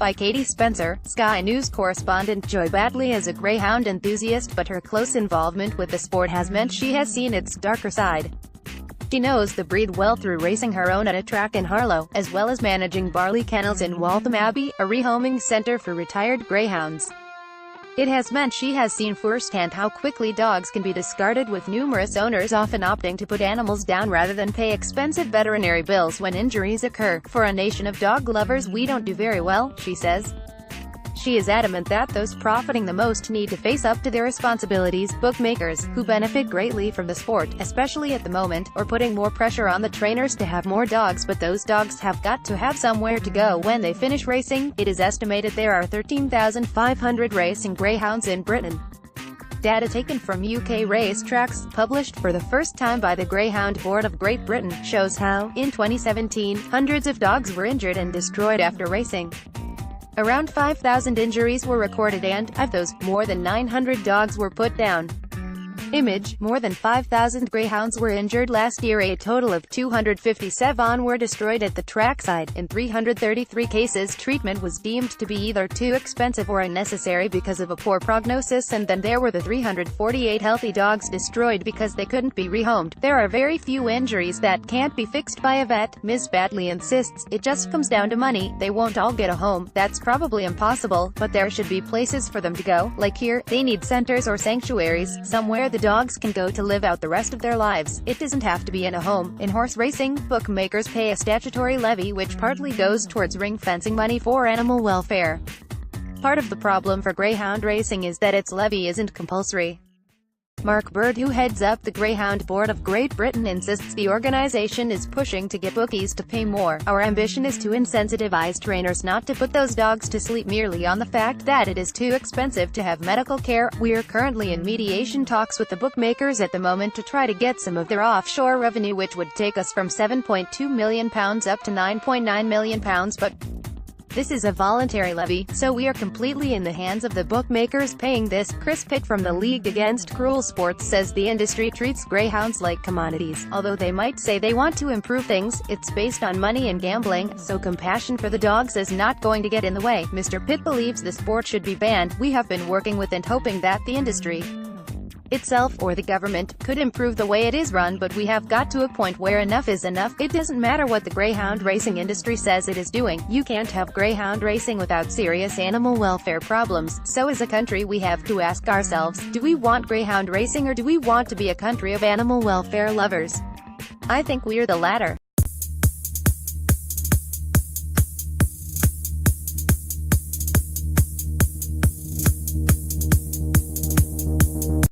by Katie Spencer. Sky News correspondent Joy Battley is a greyhound enthusiast, but her close involvement with the sport has meant she has seen its darker side. She knows the breed well through racing her own at a track in Harlow, as well as managing Barley Kennels in Waltham Abbey, a rehoming centre for retired greyhounds. It has meant she has seen firsthand how quickly dogs can be discarded, with numerous owners often opting to put animals down rather than pay expensive veterinary bills when injuries occur. For a nation of dog lovers, we don't do very well, she says. She is adamant that those profiting the most need to face up to their responsibilities. Bookmakers, who benefit greatly from the sport, especially at the moment, are putting more pressure on the trainers to have more dogs, but those dogs have got to have somewhere to go when they finish racing. It is estimated there are 13,500 racing greyhounds in Britain. Data taken from UK racetracks, published for the first time by the Greyhound Board of Great Britain, shows how, in 2017, hundreds of dogs were injured and destroyed after racing. Around 5,000 injuries were recorded and, of those, more than 900 dogs were put down. Image, more than 5,000 greyhounds were injured last year. A total of 257 were destroyed at the trackside. In 333 cases, treatment was deemed to be either too expensive or unnecessary because of a poor prognosis, and then there were the 348 healthy dogs destroyed because they couldn't be rehomed. There are very few injuries that can't be fixed by a vet, Ms. Battley insists. It just comes down to money. They won't all get a home. That's probably impossible, but there should be places for them to go. Like here, they need centers or sanctuaries, somewhere the dogs can go to live out the rest of their lives. It doesn't have to be in a home. In horse racing, bookmakers pay a statutory levy which partly goes towards ring-fencing money for animal welfare. Part of the problem for greyhound racing is that its levy isn't compulsory. Mark Bird, who heads up the Greyhound Board of Great Britain, insists the organisation is pushing to get bookies to pay more. Our ambition is to insensitivize trainers not to put those dogs to sleep merely on the fact that it is too expensive to have medical care. We're currently in mediation talks with the bookmakers at the moment to try to get some of their offshore revenue, which would take us from £7.2 million up to £9.9 million, but this is a voluntary levy, so we are completely in the hands of the bookmakers paying this. Chris Pitt from the League Against Cruel Sports says the industry treats greyhounds like commodities. Although they might say they want to improve things, it's based on money and gambling, so compassion for the dogs is not going to get in the way. Mr. Pitt believes the sport should be banned. We have been working with and hoping that the industry itself, or the government, could improve the way it is run, but we have got to a point where enough is enough. It doesn't matter what the greyhound racing industry says it is doing. You can't have greyhound racing without serious animal welfare problems. So as a country we have to ask ourselves, do we want greyhound racing, or do we want to be a country of animal welfare lovers? I think we're the latter.